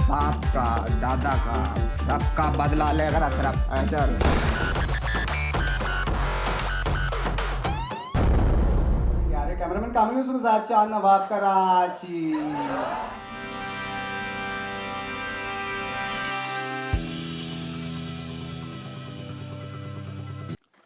बाप का, दादा का, सबका बदला लेकर चल। यार कैमरामैन कामिल उसके साथ चांद नवाब कराची।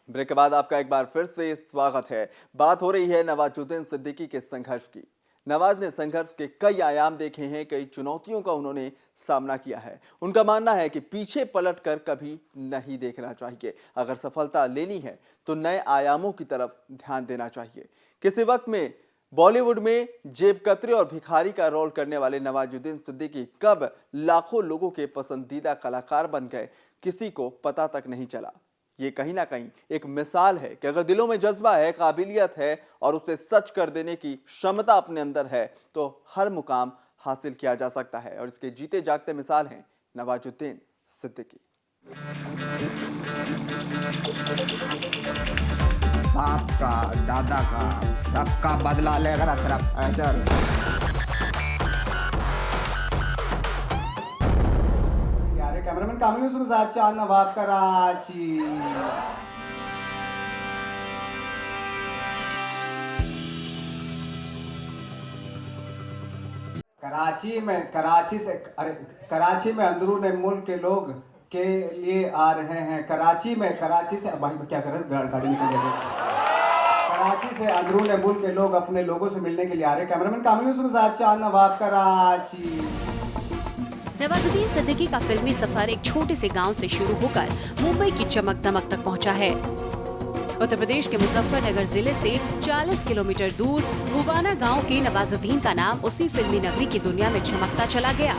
ब्रेक के बाद आपका एक बार फिर से स्वागत है। बात हो रही है नवाजुद्दीन सिद्दीकी के संघर्ष की। नवाज ने संघर्ष के कई आयाम देखे हैं, कई चुनौतियों का उन्होंने सामना किया है। उनका मानना है कि पीछे पलटकर कभी नहीं देखना चाहिए। अगर सफलता लेनी है तो नए आयामों की तरफ ध्यान देना चाहिए। किसी वक्त में बॉलीवुड में जेब कतरे और भिखारी का रोल करने वाले नवाजुद्दीन सिद्दीकी कब लाखों लोगों के पसंदीदा कलाकार बन गए, किसी को पता तक नहीं चला। ये कहीं ना कहीं एक मिसाल है कि अगर दिलों में जज्बा है, काबिलियत है और उसे सच कर देने की क्षमता अपने अंदर है तो हर मुकाम हासिल किया जा सकता है। और इसके जीते जागते मिसाल हैं नवाजुद्दीन सिद्दीकी। बाप का, दादा का, सबका बदला लेकर चल। यार कैमरामैन कामिल उसके साथ चांद नवाब कराची। कराची में अंदरून मुल्क के लोग के लिए आ रहे हैं। कराची से भाई क्या कर रहे हैं, गाड़ी निकल जाएगी। कराची से अंदरून मुल्क के लोग अपने लोगों से मिलने के लिए आ रहे हैं। कैमरामैन कामिल उसके साथ चांद नवाब कराची। नवाजुद्दीन सिद्दीकी का फिल्मी सफर एक छोटे से गांव से शुरू होकर मुंबई की चमक दमक तक पहुंचा है। उत्तर प्रदेश के मुजफ्फरनगर जिले से 40 किलोमीटर दूर भुवाना गांव के नवाजुद्दीन का नाम उसी फिल्मी नगरी की दुनिया में चमकता चला गया।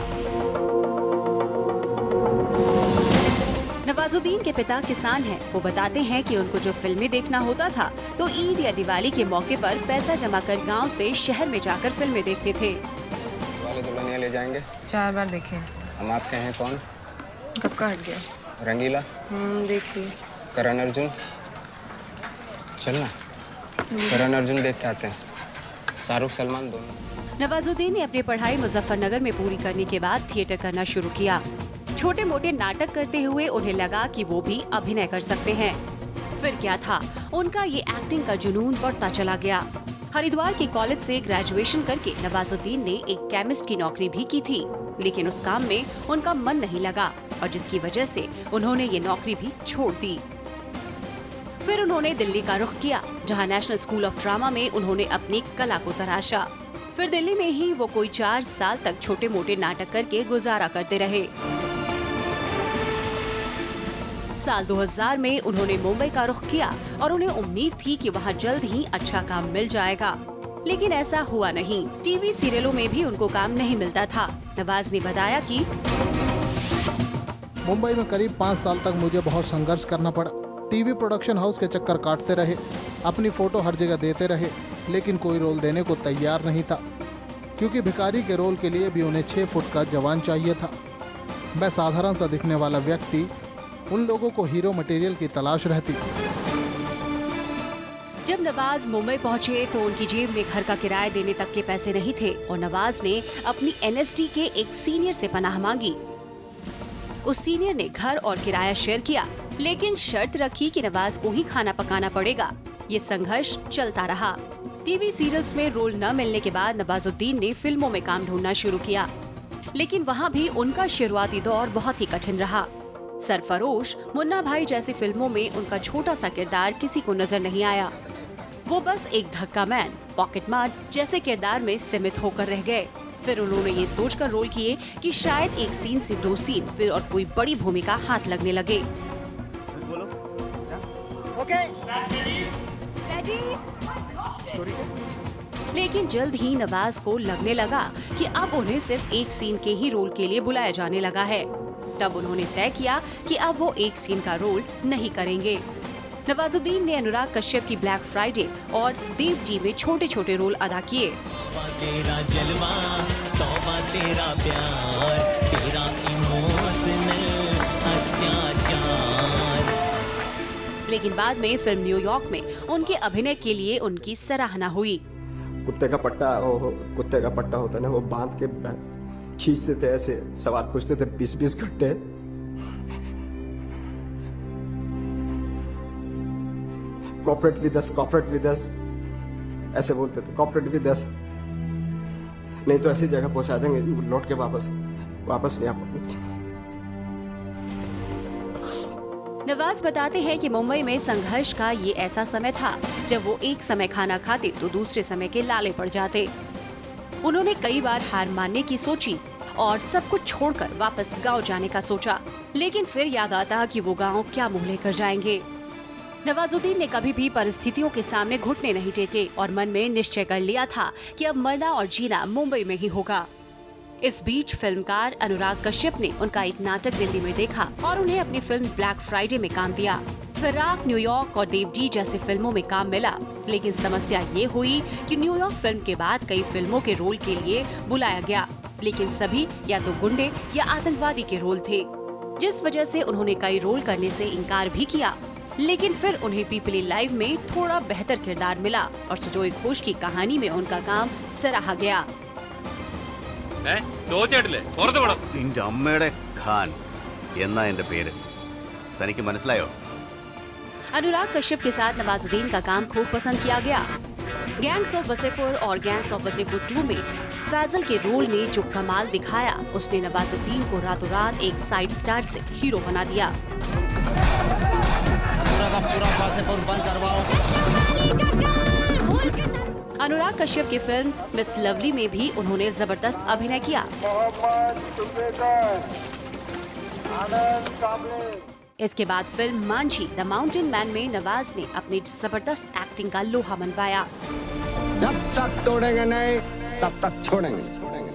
नवाजुद्दीन के पिता किसान हैं। वो बताते हैं कि उनको जो फिल्में देखना होता था तो ईद या दिवाली के मौके पर पैसा जमा कर गाँव से शहर में जाकर फिल्में देखते थे। दुल्हनिया ले जाएंगे। 4 बार देखे। हम आपके हैं कौन? कब का हट गया? रंगीला। देख लिए। करण अर्जुन। चलना करण अर्जुन देख के आते हैं। शाहरुख सलमान दोनों। नवाजुद्दीन ने अपनी पढ़ाई मुजफ्फरनगर में पूरी करने के बाद थिएटर करना शुरू किया। छोटे मोटे नाटक करते हुए उन्हें लगा कि वो भी अभिनय कर सकते हैं। फिर क्या था, उनका ये एक्टिंग का जुनून बढ़ता चला गया। हरिद्वार के कॉलेज से ग्रेजुएशन करके नवाजुद्दीन ने एक केमिस्ट की नौकरी भी की थी, लेकिन उस काम में उनका मन नहीं लगा और जिसकी वजह से उन्होंने ये नौकरी भी छोड़ दी। फिर उन्होंने दिल्ली का रुख किया, जहां नेशनल स्कूल ऑफ ड्रामा में उन्होंने अपनी कला को तराशा। फिर दिल्ली में ही वो कोई 4 साल तक छोटे मोटे नाटक करके गुजारा करते रहे। साल 2000 में उन्होंने मुंबई का रुख किया और उन्हें उम्मीद थी कि वहां जल्द ही अच्छा काम मिल जाएगा, लेकिन ऐसा हुआ नहीं। टीवी सीरियलों में भी उनको काम नहीं मिलता था। नवाज ने बताया कि मुंबई में करीब 5 साल तक मुझे बहुत संघर्ष करना पड़ा। टीवी प्रोडक्शन हाउस के चक्कर काटते रहे, अपनी फोटो हर जगह देते रहे, लेकिन कोई रोल देने को तैयार नहीं था, क्योंकि भिखारी के रोल के लिए भी उन्हें 6 फुट का जवान चाहिए था। मैं साधारण सा दिखने वाला व्यक्ति, उन लोगों को हीरो मटेरियल की तलाश रहती। जब नवाज मुंबई पहुंचे तो उनकी जेब में घर का किराया देने तक के पैसे नहीं थे और नवाज ने अपनी NSD के एक सीनियर से पनाह मांगी। उस सीनियर ने घर और किराया शेयर किया, लेकिन शर्त रखी कि नवाज को ही खाना पकाना पड़ेगा। ये संघर्ष चलता रहा। टीवी सीरियल्स में रोल न मिलने के बाद नवाजुद्दीन ने फिल्मों में काम ढूंढना शुरू किया, लेकिन वहाँ भी उनका शुरुआती दौर बहुत ही कठिन रहा। सरफरोश, मुन्ना भाई जैसी फिल्मों में उनका छोटा सा किरदार किसी को नजर नहीं आया। वो बस एक धक्का मैन, पॉकेट मार जैसे किरदार में सीमित होकर रह गए। फिर उन्होंने ये सोचकर रोल किए कि शायद एक सीन से 2 सीन, फिर और कोई बड़ी भूमिका हाथ लगने लगे। लेकिन जल्द ही नवाज को लगने लगा कि अब उन्हें सिर्फ एक सीन के ही रोल के लिए बुलाया जाने लगा है। तब उन्होंने तय किया कि अब वो एक सीन का रोल नहीं करेंगे। नवाजुद्दीन ने अनुराग कश्यप की ब्लैक फ्राइडे और देव टी में छोटे छोटे रोल अदा किए। तेरा जलवा, तौबा तेरा प्यार, तेरा इमोशनल अत्याचार। लेकिन बाद में फिल्म न्यूयॉर्क में उनके अभिनय के लिए उनकी सराहना हुई। कुत्ते का पट्टा, वो कुत्ते का पट्टा होता है ना, वो बांध के खींचते थे, ऐसे सवाल पूछते थे 20-20 घंटे। कॉपरेट विद अस ऐसे बोलते थे, कॉपरेट विद अस, नहीं तो ऐसी जगह पहुंचा देंगे लौट के वापस नहीं आ पाएंगे। नवाज बताते हैं कि मुंबई में संघर्ष का ये ऐसा समय था जब वो एक समय खाना खाते तो दूसरे समय के लाले पड़ जाते। उन्होंने कई बार हार मानने की सोची और सब कुछ छोड़कर वापस गांव जाने का सोचा, लेकिन फिर याद आता कि वो गांव क्या मुंह लेकर जाएंगे। नवाजुद्दीन ने कभी भी परिस्थितियों के सामने घुटने नहीं टेके और मन में निश्चय कर लिया था कि अब मरना और जीना मुंबई में ही होगा। इस बीच फिल्मकार अनुराग कश्यप ने उनका एक नाटक दिल्ली में देखा और उन्हें अपनी फिल्म ब्लैक फ्राइडे में काम दिया। फिराक, न्यूयॉर्क और देवडी जैसी फिल्मों में काम मिला, लेकिन समस्या ये हुई कि न्यूयॉर्क फिल्म के बाद कई फिल्मों के रोल के लिए बुलाया गया, लेकिन सभी या तो गुंडे या आतंकवादी के रोल थे, जिस वजह से उन्होंने कई रोल करने से इनकार भी किया। लेकिन फिर उन्हें पीपली लाइव में थोड़ा बेहतर किरदार मिला और सुजोय घोष की कहानी में उनका काम सराहा गया। നിന്റെ അമ്മയുടെ ഖാൻ എന്നാ എന്റെ പേര്, തനിക്ക് മനസ്സിലായോ? अनुराग कश्यप के साथ नवाजुद्दीन का काम खूब पसंद किया गया। गैंग्स ऑफ वसेपुर और गैंग्स ऑफ वसेपुर 2 में फैजल के रोल ने जो कमाल दिखाया, उसने नवाजुद्दीन को रातों रात एक साइड स्टार से हीरो बना दिया। पूरा वसेपुर बंद करवाओ। अनुराग कश्यप की फिल्म मिस लवली में भी उन्होंने जबरदस्त अभिनय किया। इसके बाद film Manjhi the mountain man में नवाज ने अपनी जबरदस्त एक्टिंग का लोहा मनवाया। जब तक तोड़ेंगे नहीं तब तक छोड़ेंगे।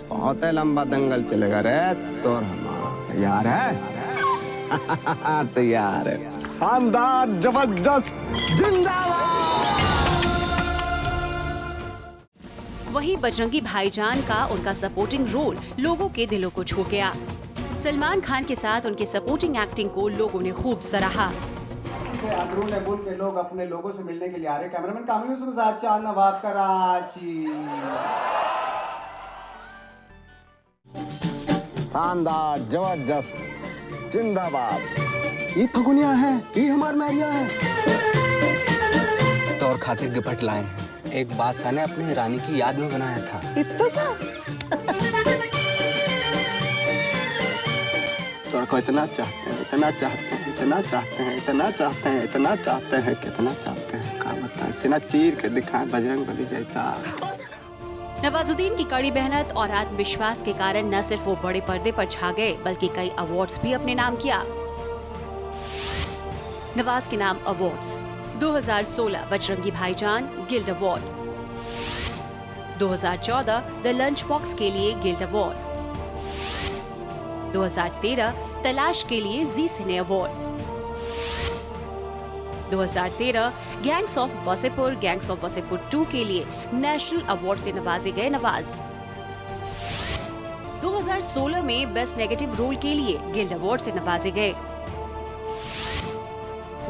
बहुत लंबा दंगल चलेगा रे, तो तैयार है? तैयार है। शानदार, जबरदस्त, जिंदाबाद। वहीं बजरंगी भाईजान का उनका सपोर्टिंग रोल लोगों के दिलों को छू गया। सलमान खान के साथ उनके सपोर्टिंग एक्टिंग को लोगों ने खूब सराहा। अंदरून मुल्क के लोग अपने लोगों से मिलने के लिए आ रहे। कैमरामैन कामिल के साथ चांद नवाब कराची। शानदार, जबरदस्त, जिंदाबाद। ये फगुनिया है, ये हमार मैरिया है। तौर खातिर गिफ्ट लाए हैं। एक बादशाह ने अपनी रानी की याद में बनाया था। इतना सा तोर को इतना चाहते हैं, इतना चाहते हैं, इतना चाहते हैं, इतना चाहते हैं, इतना चाहते हैं, कितना चाहते हैं, क्या बताएं, सीना चीर के दिखाएं बजरंगबली जैसा। नवाजुद्दीन की कड़ी मेहनत और आत्मविश्वास के कारण न सिर्फ वो बड़े पर्दे पर छा गए, बल्कि कई अवार्ड्स भी अपने नाम किया। नवाज के नाम awards: 2016 Bajrangi Bhaijaan Guild Award, 2014 The Lunchbox के लिए गिल्ड अवार्ड, 2013 तलाश के लिए Zee Cine Award, 2013 Gangs of Wasseypur 2 के लिए नेशनल अवार्ड से नवाजे गए नवाज। 2016 में बेस्ट नेगेटिव रोल के लिए गिल्ड अवार्ड से नवाजे गए।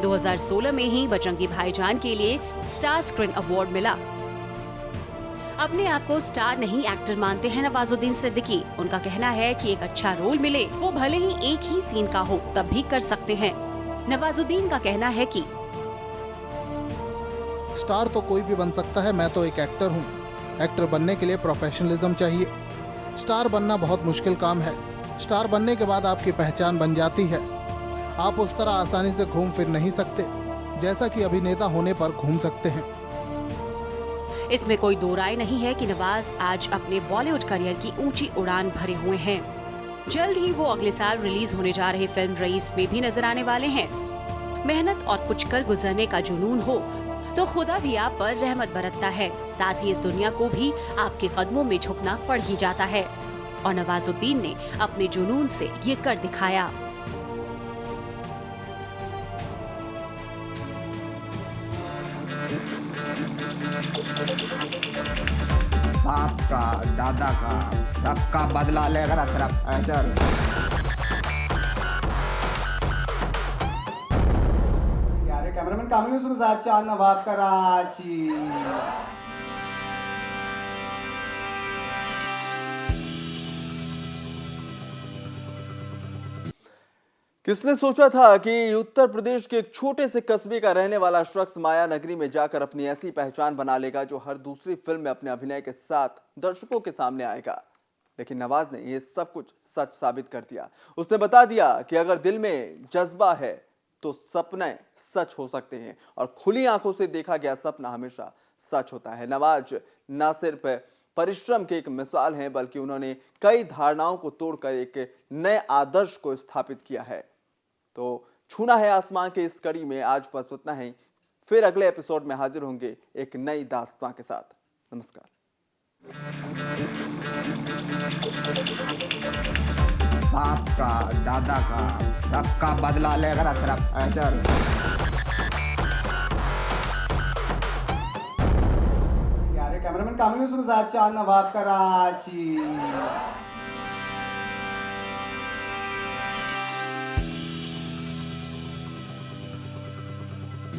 2016 में ही बजरंगी भाईजान के लिए स्टार स्क्रीन अवार्ड मिला। अपने आप को स्टार नहीं एक्टर मानते हैं नवाजुद्दीन सिद्दीकी। उनका कहना है कि एक अच्छा रोल मिले, वो भले ही एक ही सीन का हो, तब भी कर सकते हैं। नवाजुद्दीन का कहना है कि स्टार तो कोई भी बन सकता है, मैं तो एक एक्टर हूँ। एक्टर बनने के लिए प्रोफेशनलिज्म चाहिए। स्टार बनना बहुत मुश्किल काम है। स्टार बनने के बाद आपकी पहचान बन जाती है। आप उस तरह आसानी से घूम फिर नहीं सकते जैसा कि अभिनेता होने पर घूम सकते हैं। इसमें कोई दो राय नहीं है कि नवाज आज अपने बॉलीवुड करियर की ऊंची उड़ान भरे हुए हैं। जल्द ही वो अगले साल रिलीज होने जा रहे फिल्म रईस में भी नजर आने वाले हैं। मेहनत और कुछ कर गुजरने का जुनून हो तो खुदा भी आप पर रहमत बरतता है, साथ ही इस दुनिया को भी आपके कदमों में झुकना पड़ ही जाता है। और नवाजुद्दीन ने अपने जुनून से ये कर दिखाया। बाप का, दादा का, सबका बदला लेकर चल। कैमरामैन कामिल के साथ चांद नवाब कराची। किसने सोचा था कि उत्तर प्रदेश के एक छोटे से कस्बे का रहने वाला शख्स माया नगरी में जाकर अपनी ऐसी पहचान बना लेगा जो हर दूसरी फिल्म में अपने अभिनय के साथ दर्शकों के सामने आएगा। लेकिन नवाज ने यह सब कुछ सच साबित कर दिया। उसने बता दिया कि अगर दिल में जज्बा है तो सपने सच हो सकते हैं और खुली आंखों से देखा गया सपना हमेशा सच होता है। नवाज न सिर्फ परिश्रम के एक मिसाल हैं बल्कि उन्होंने कई धारणाओं को तोड़कर एक नए आदर्श को स्थापित किया है। तो छूना है आसमान के इस कड़ी में आज बस उतना ही। फिर अगले एपिसोड में हाजिर होंगे एक नई दास्तां के साथ। नमस्कार। बाप का, दादा का, सबका बदला लेकर अशरफ। चल। यार कैमरामैन कामिल के साथ चांद नवाब कराची।